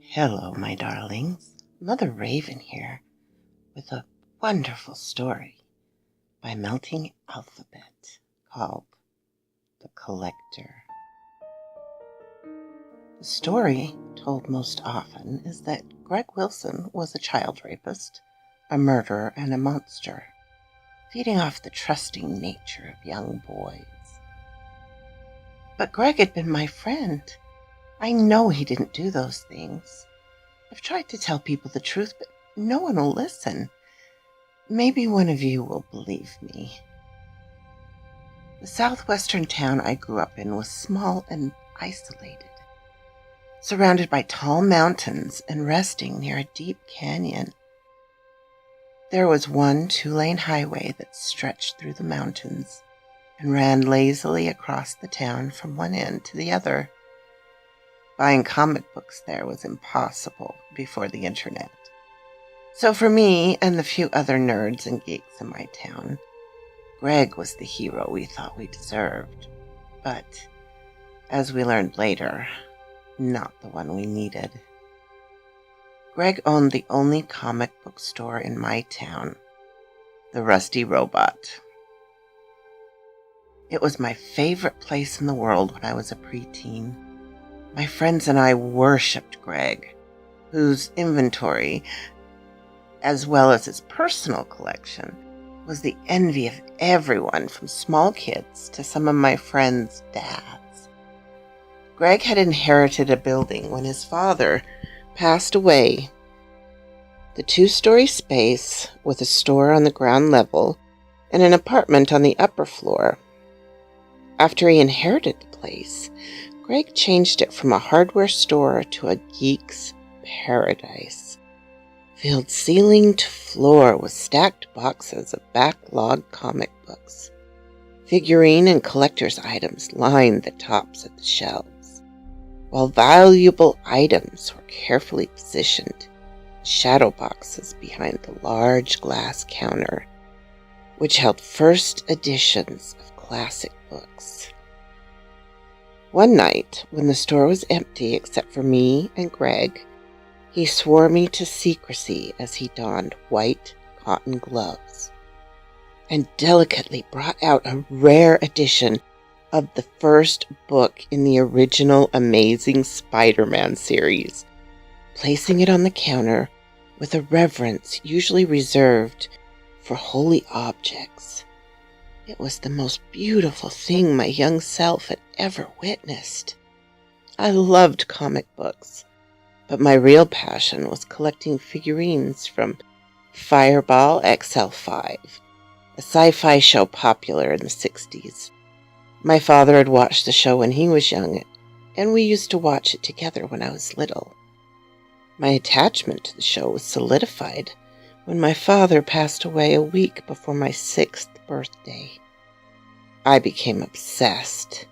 Hello, my darlings. Mother Raven here with a wonderful story by Melting Alphabet called The Collector. The story, told most often, is that Greg Wilson was a child rapist, a murderer, and a monster, feeding off the trusting nature of young boys. But Greg had been my friend. I know he didn't do those things. I've tried to tell people the truth, but no one will listen. Maybe one of you will believe me. The southwestern town I grew up in was small and isolated, surrounded by tall mountains and resting near a deep canyon. There was one 2-lane highway that stretched through the mountains and ran lazily across the town from one end to the other. Buying comic books there was impossible before the internet. So for me and the few other nerds and geeks in my town, Greg was the hero we thought we deserved. But, as we learned later, not the one we needed. Greg owned the only comic book store in my town, the Rusty Robot. It was my favorite place in the world when I was a preteen. My friends and I worshipped Greg, whose inventory, as well as his personal collection, was the envy of everyone from small kids to some of my friends' dads. Greg had inherited a building when his father passed away. The 2-story space with a store on the ground level and an apartment on the upper floor. After he inherited the place, Greg changed it from a hardware store to a geek's paradise, filled ceiling to floor with stacked boxes of backlog comic books. Figurine and collector's items lined the tops of the shelves, while valuable items were carefully positioned in shadow boxes behind the large glass counter, which held first editions of classic books. One night, when the store was empty except for me and Greg, he swore me to secrecy as he donned white cotton gloves and delicately brought out a rare edition of the first book in the original Amazing Spider-Man series, placing it on the counter with a reverence usually reserved for holy objects. It was the most beautiful thing my young self had ever witnessed. I loved comic books, but my real passion was collecting figurines from Fireball XL5, a sci-fi show popular in the 60s. My father had watched the show when he was young, and we used to watch it together when I was little. My attachment to the show was solidified when my father passed away a week before my 6th birthday. I became obsessed.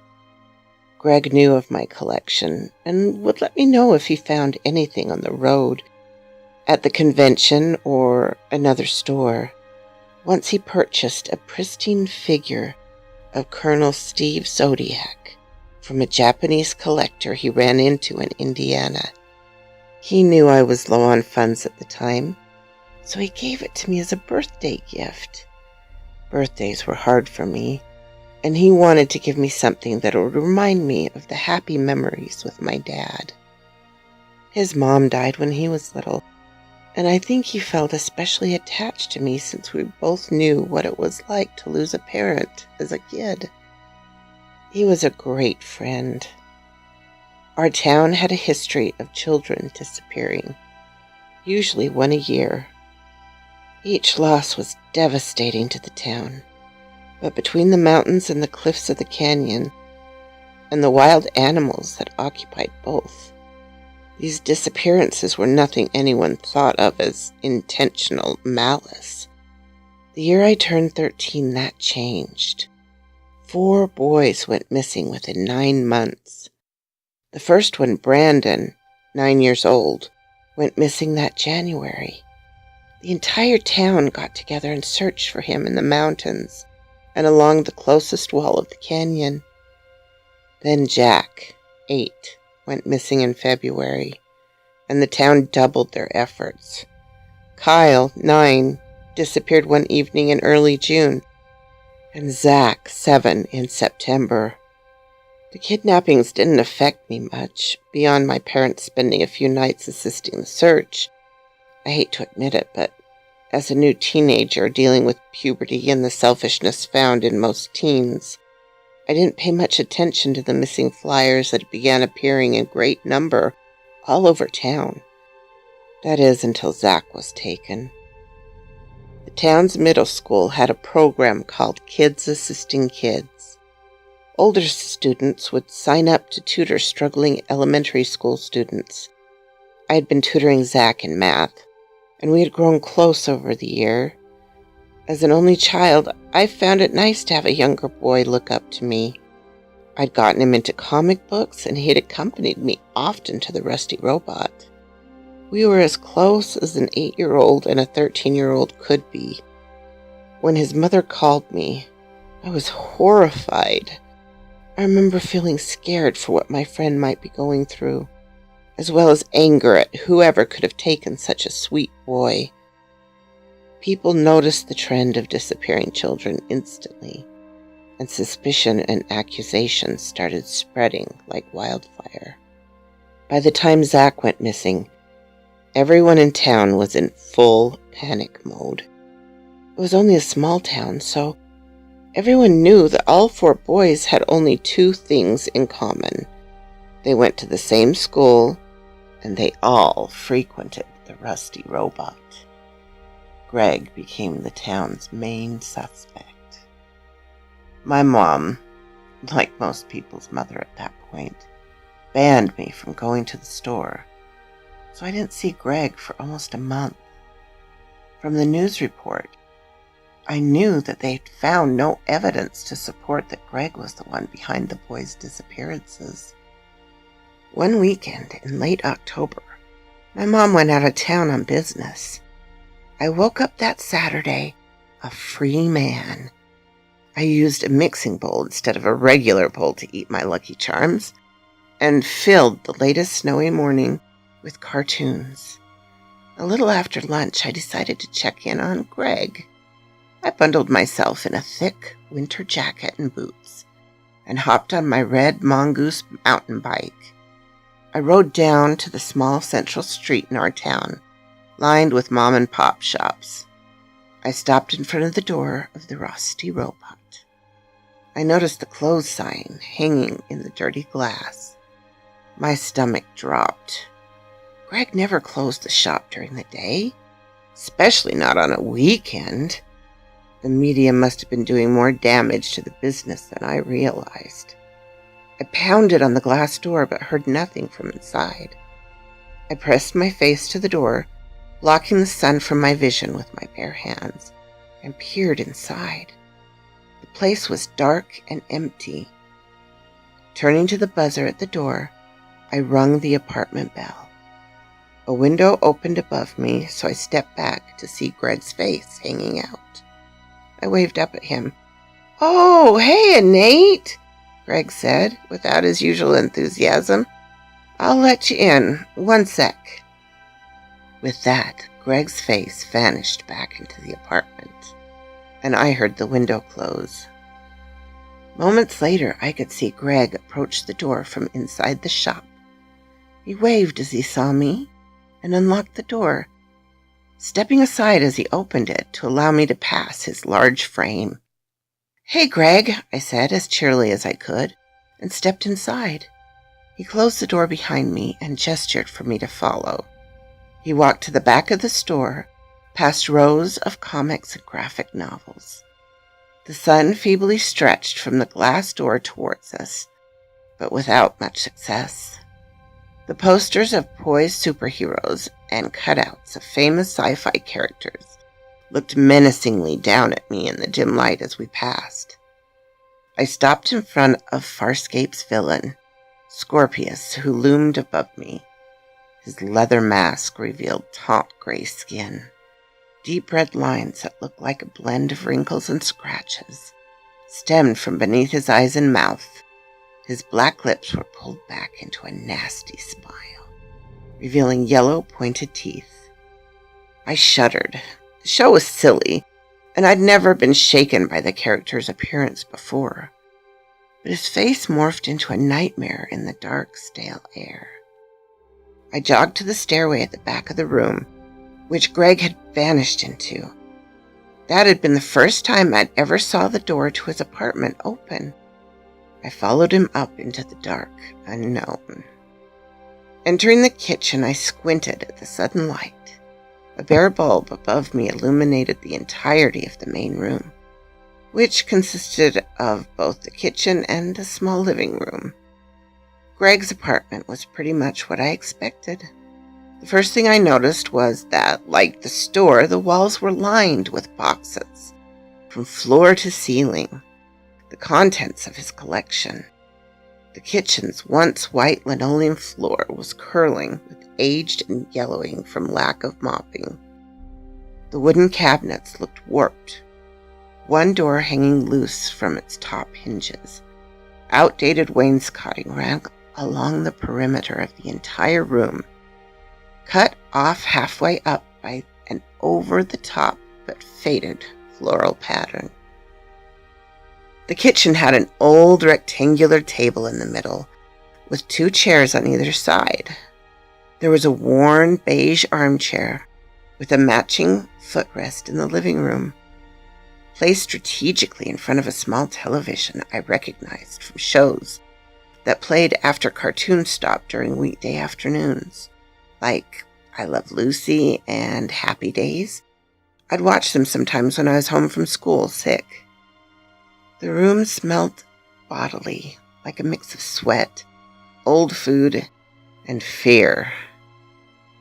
Greg knew of my collection and would let me know if he found anything on the road, at the convention, or another store. Once he purchased a pristine figure of Colonel Steve Zodiac from a Japanese collector he ran into in Indiana. He knew I was low on funds at the time, so he gave it to me as a birthday gift. Birthdays were hard for me, and he wanted to give me something that would remind me of the happy memories with my dad. His mom died when he was little, and I think he felt especially attached to me since we both knew what it was like to lose a parent as a kid. He was a great friend. Our town had a history of children disappearing, usually one a year. Each loss was devastating to the town, but between the mountains and the cliffs of the canyon, and the wild animals that occupied both, these disappearances were nothing anyone thought of as intentional malice. The year I turned 13, that changed. 4 boys went missing within 9 months. The first one, Brandon, 9 years old, went missing that January. The entire town got together and searched for him in the mountains and along the closest wall of the canyon. Then Jack, 8, went missing in February. and the town doubled their efforts. Kyle, 9, disappeared one evening in early June, and Zach, 7, in September. The kidnappings didn't affect me much, beyond my parents spending a few nights assisting the search. I hate to admit it, but as a new teenager dealing with puberty and the selfishness found in most teens, I didn't pay much attention to the missing flyers that began appearing in great number all over town. That is, until Zach was taken. The town's middle school had a program called Kids Assisting Kids. Older students would sign up to tutor struggling elementary school students. I had been tutoring Zach in math, and we had grown close over the year. As an only child, I found it nice to have a younger boy look up to me. I'd gotten him into comic books, and he had accompanied me often to the Rusty Robot. We were as close as an 8-year-old and a 13-year-old could be. When his mother called me, I was horrified. I remember feeling scared for what my friend might be going through, as well as anger at whoever could have taken such a sweet boy. People noticed the trend of disappearing children instantly, and suspicion and accusations started spreading like wildfire. By the time Zach went missing, everyone in town was in full panic mode. It was only a small town, so everyone knew that all 4 boys had only 2 things in common. They went to the same school, and they all frequented the Rusty Robot. Greg became the town's main suspect. My mom, like most people's mother at that point, banned me from going to the store, so I didn't see Greg for almost a month. From the news report, I knew that they had found no evidence to support that Greg was the one behind the boys' disappearances. One weekend in late October, my mom went out of town on business. I woke up that Saturday a free man. I used a mixing bowl instead of a regular bowl to eat my Lucky Charms, and filled the latest snowy morning with cartoons. A little after lunch, I decided to check in on Greg. I bundled myself in a thick winter jacket and boots, and hopped on my red mongoose mountain bike. I rode down to the small central street in our town, lined with mom-and-pop shops. I stopped in front of the door of the Rusty Robot. I noticed the close sign hanging in the dirty glass. My stomach dropped. Greg never closed the shop during the day, especially not on a weekend. The media must have been doing more damage to the business than I realized. I pounded on the glass door but heard nothing from inside. I pressed my face to the door, blocking the sun from my vision with my bare hands, and peered inside. The place was dark and empty. Turning to the buzzer at the door, I rung the apartment bell. A window opened above me, so I stepped back to see Greg's face hanging out. I waved up at him. "Oh, hey, Nate," Greg said, without his usual enthusiasm. "I'll let you in. 1 sec." With that, Greg's face vanished back into the apartment, and I heard the window close. Moments later, I could see Greg approach the door from inside the shop. He waved as he saw me and unlocked the door, stepping aside as he opened it to allow me to pass his large frame. "Hey, Greg," I said as cheerily as I could, and stepped inside. He closed the door behind me and gestured for me to follow. He walked to the back of the store, past rows of comics and graphic novels. The sun feebly stretched from the glass door towards us, but without much success. The posters of poised superheroes and cutouts of famous sci-fi characters looked menacingly down at me in the dim light as we passed. I stopped in front of Farscape's villain, Scorpius, who loomed above me. His leather mask revealed taut gray skin, deep red lines that looked like a blend of wrinkles and scratches stemmed from beneath his eyes and mouth. His black lips were pulled back into a nasty smile, revealing yellow pointed teeth. I shuddered. The show was silly, and I'd never been shaken by the character's appearance before. But his face morphed into a nightmare in the dark, stale air. I jogged to the stairway at the back of the room, which Greg had vanished into. That had been the first time I'd ever saw the door to his apartment open. I followed him up into the dark unknown. Entering the kitchen, I squinted at the sudden light. A bare bulb above me illuminated the entirety of the main room, which consisted of both the kitchen and a small living room. Greg's apartment was pretty much what I expected. The first thing I noticed was that, like the store, the walls were lined with boxes, from floor to ceiling, the contents of his collection. The kitchen's once white linoleum floor was curling with aged and yellowing from lack of mopping. The wooden cabinets looked warped, one door hanging loose from its top hinges. Outdated wainscoting ran along the perimeter of the entire room, cut off halfway up by an over-the-top but faded floral pattern. The kitchen had an old rectangular table in the middle, with 2 chairs on either side. There was a worn beige armchair with a matching footrest in the living room. Placed strategically in front of a small television I recognized from shows that played after cartoons stopped during weekday afternoons, like I Love Lucy and Happy Days. I'd watch them sometimes when I was home from school sick. The room smelled bodily, like a mix of sweat, old food, and fear.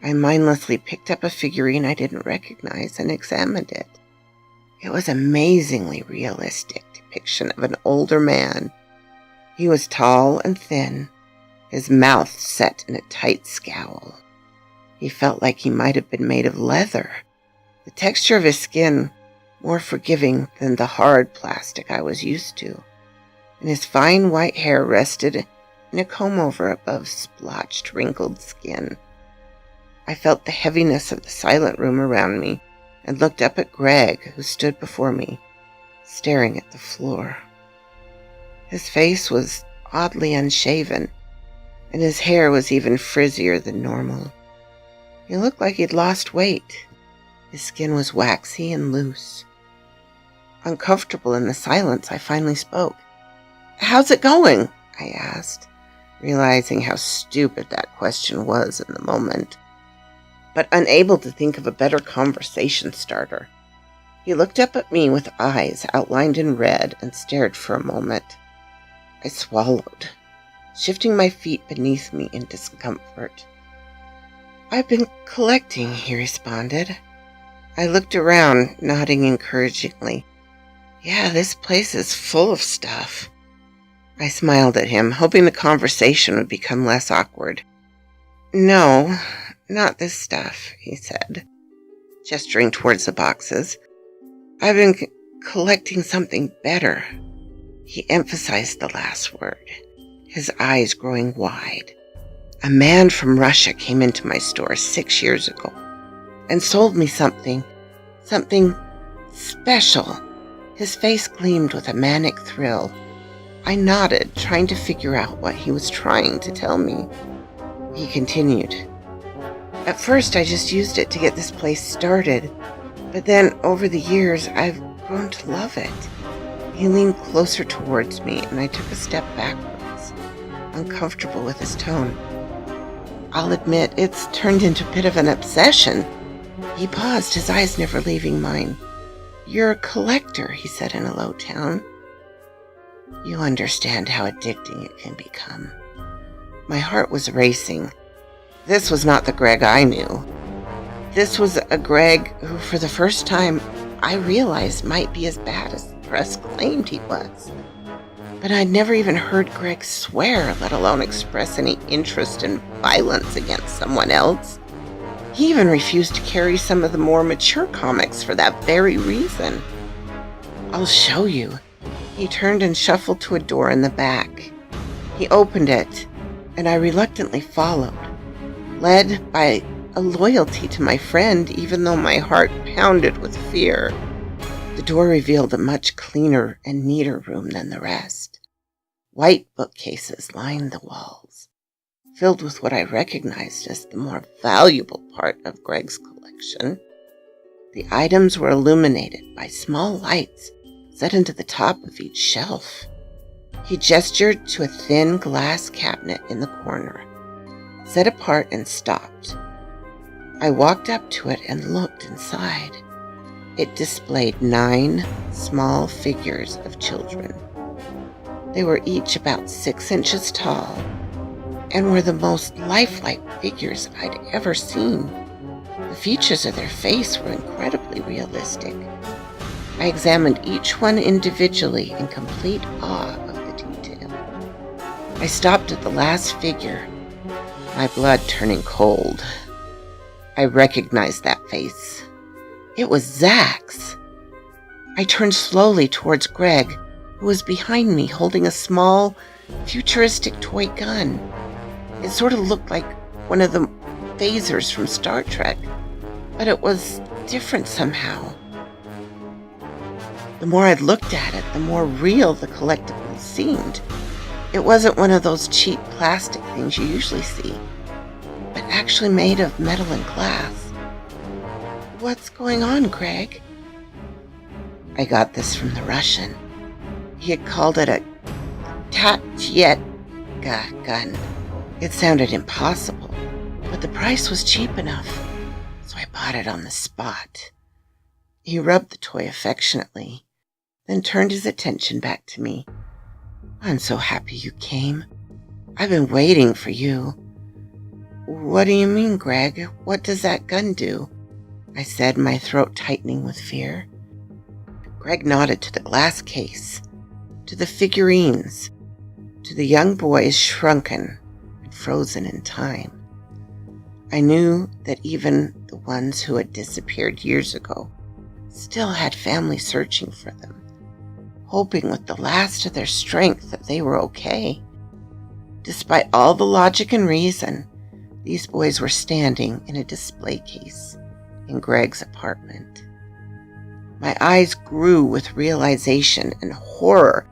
I mindlessly picked up a figurine I didn't recognize and examined it. It was an amazingly realistic depiction of an older man. He was tall and thin, his mouth set in a tight scowl. He felt like he might have been made of leather, the texture of his skin more forgiving than the hard plastic I was used to, and his fine white hair rested in a comb-over above splotched, wrinkled skin. I felt the heaviness of the silent room around me and looked up at Greg, who stood before me, staring at the floor. His face was oddly unshaven, and his hair was even frizzier than normal. He looked like he'd lost weight. His skin was waxy and loose. Uncomfortable in the silence, I finally spoke. "How's it going?" I asked, realizing how stupid that question was in the moment, but unable to think of a better conversation starter. He looked up at me with eyes outlined in red and stared for a moment. I swallowed, shifting my feet beneath me in discomfort. "I've been collecting," he responded. I looked around, nodding encouragingly. "Yeah, this place is full of stuff." I smiled at him, hoping the conversation would become less awkward. "No, not this stuff," he said, gesturing towards the boxes. "I've been collecting something better." He emphasized the last word, his eyes growing wide. "A man from Russia came into my store 6 years ago and sold me something special." His face gleamed with a manic thrill. I nodded, trying to figure out what he was trying to tell me. He continued, "At first I just used it to get this place started, but then over the years I've grown to love it." He leaned closer towards me and I took a step backwards, uncomfortable with his tone. "I'll admit it's turned into a bit of an obsession." He paused, his eyes never leaving mine. "You're a collector," he said in a low tone. "You understand how addicting it can become." My heart was racing. This was not the Greg I knew. This was a Greg who, for the first time, I realized might be as bad as the press claimed he was. But I'd never even heard Greg swear, let alone express any interest in violence against someone else. He even refused to carry some of the more mature comics for that very reason. "I'll show you." He turned and shuffled to a door in the back. He opened it, and I reluctantly followed, led by a loyalty to my friend, even though my heart pounded with fear. The door revealed a much cleaner and neater room than the rest. White bookcases lined the walls, filled with what I recognized as the more valuable part of Greg's collection. The items were illuminated by small lights set into the top of each shelf. He gestured to a thin glass cabinet in the corner, set apart, and stopped. I walked up to it and looked inside. It displayed 9 small figures of children. They were each about 6 inches tall and were the most lifelike figures I'd ever seen. The features of their face were incredibly realistic. I examined each one individually in complete awe of the detail. I stopped at the last figure, my blood turning cold. I recognized that face. It was Zach's. I turned slowly towards Greg, who was behind me holding a small, futuristic toy gun. It sort of looked like one of the phasers from Star Trek, but it was different somehow. The more I looked at it, the more real the collectible seemed. It wasn't one of those cheap plastic things you usually see, but actually made of metal and glass. What's going on, Greg? I got this from the Russian. He had called it a Tatyetka gun. It sounded impossible, but the price was cheap enough, so I bought it on the spot. He rubbed the toy affectionately, then turned his attention back to me. I'm so happy you came. I've been waiting for you. What do you mean, Greg? What does that gun do? I said, my throat tightening with fear. Greg nodded to the glass case, to the figurines, to the young boys shrunken and frozen in time. I knew that even the ones who had disappeared years ago still had family searching for them, hoping with the last of their strength that they were okay. Despite all the logic and reason, these boys were standing in a display case in Greg's apartment. My eyes grew with realization and horror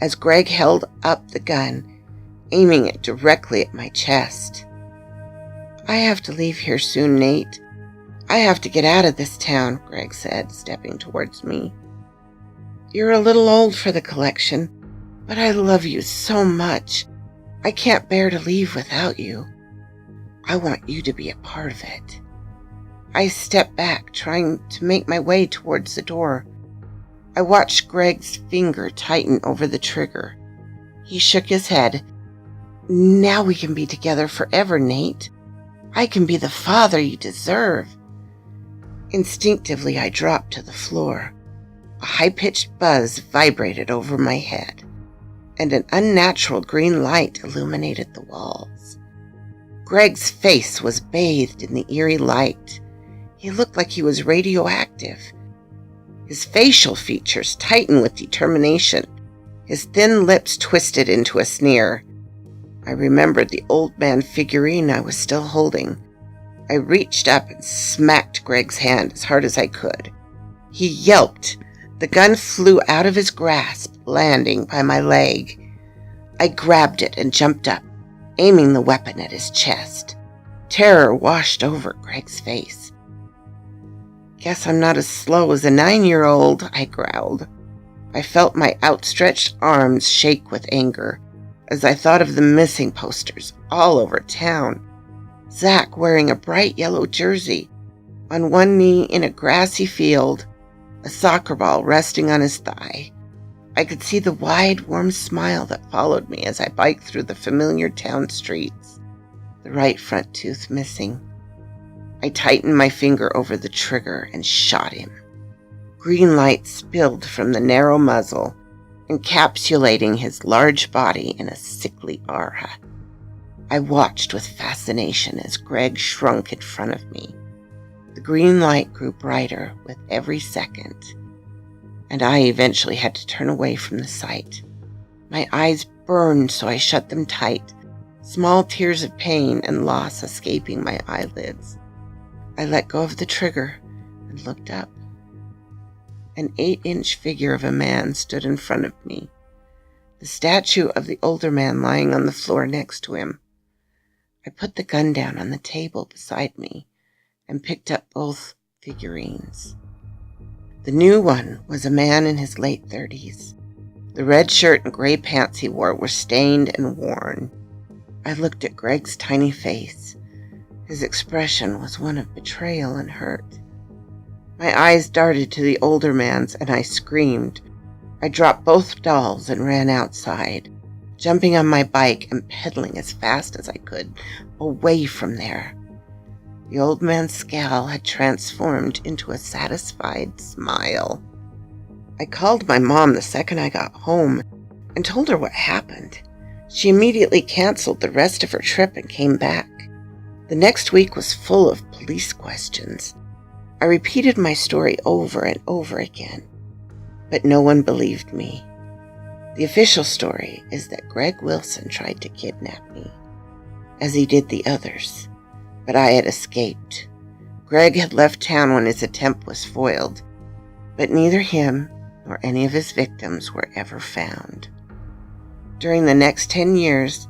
as Greg held up the gun, aiming it directly at my chest. I have to leave here soon, Nate. I have to get out of this town, Greg said, stepping towards me. You're a little old for the collection, but I love you so much. I can't bear to leave without you. I want you to be a part of it. I stepped back, trying to make my way towards the door. I watched Greg's finger tighten over the trigger. He shook his head. Now we can be together forever, Nate. I can be the father you deserve. Instinctively, I dropped to the floor. A high-pitched buzz vibrated over my head, and an unnatural green light illuminated the walls. Greg's face was bathed in the eerie light. He looked like he was radioactive. His facial features tightened with determination. His thin lips twisted into a sneer. I remembered the old man figurine I was still holding. I reached up and smacked Greg's hand as hard as I could. He yelped. The gun flew out of his grasp, landing by my leg. I grabbed it and jumped up, aiming the weapon at his chest. Terror washed over Greg's face. Guess I'm not as slow as a 9-year-old, I growled. I felt my outstretched arms shake with anger as I thought of the missing posters all over town. Zach wearing a bright yellow jersey, on one knee in a grassy field, a soccer ball resting on his thigh. I could see the wide, warm smile that followed me as I biked through the familiar town streets, the right front tooth missing. I tightened my finger over the trigger and shot him. Green light spilled from the narrow muzzle, encapsulating his large body in a sickly aura. I watched with fascination as Greg shrunk in front of me. The green light grew brighter with every second, and I eventually had to turn away from the sight. My eyes burned, so I shut them tight, small tears of pain and loss escaping my eyelids. I let go of the trigger and looked up. An 8-inch figure of a man stood in front of me, the statue of the older man lying on the floor next to him. I put the gun down on the table beside me and picked up both figurines. The new one was a man in his late 30s. The red shirt and gray pants he wore were stained and worn. I looked at Greg's tiny face. His expression was one of betrayal and hurt. My eyes darted to the older man's, and I screamed. I dropped both dolls and ran outside, jumping on my bike and pedaling as fast as I could away from there. The old man's scowl had transformed into a satisfied smile. I called my mom the second I got home and told her what happened. She immediately canceled the rest of her trip and came back. The next week was full of police questions. I repeated my story over and over again, but no one believed me. The official story is that Greg Wilson tried to kidnap me, as he did the others, but I had escaped. Greg had left town when his attempt was foiled, but neither him nor any of his victims were ever found. During the next 10 years,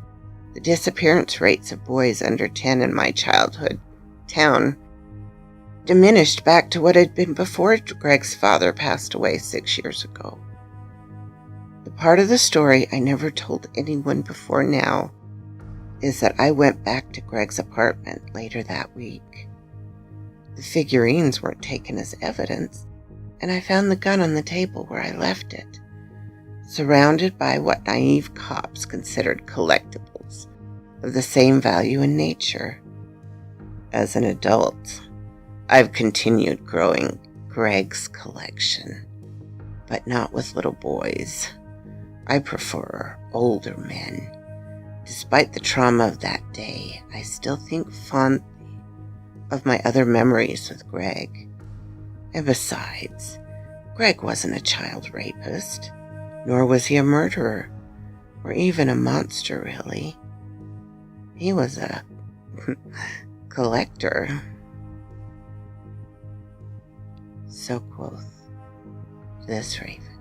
the disappearance rates of boys under 10 in my childhood town diminished back to what had been before Greg's father passed away 6 years ago. The part of the story I never told anyone before now is that I went back to Greg's apartment later that week. The figurines weren't taken as evidence, and I found the gun on the table where I left it, surrounded by what naive cops considered collectibles of the same value in nature. As an adult, I've continued growing Greg's collection, but not with little boys. I prefer older men. Despite the trauma of that day, I still think fondly of my other memories with Greg. And besides, Greg wasn't a child rapist, nor was he a murderer, or even a monster, really. He was a collector. So quoth this raven.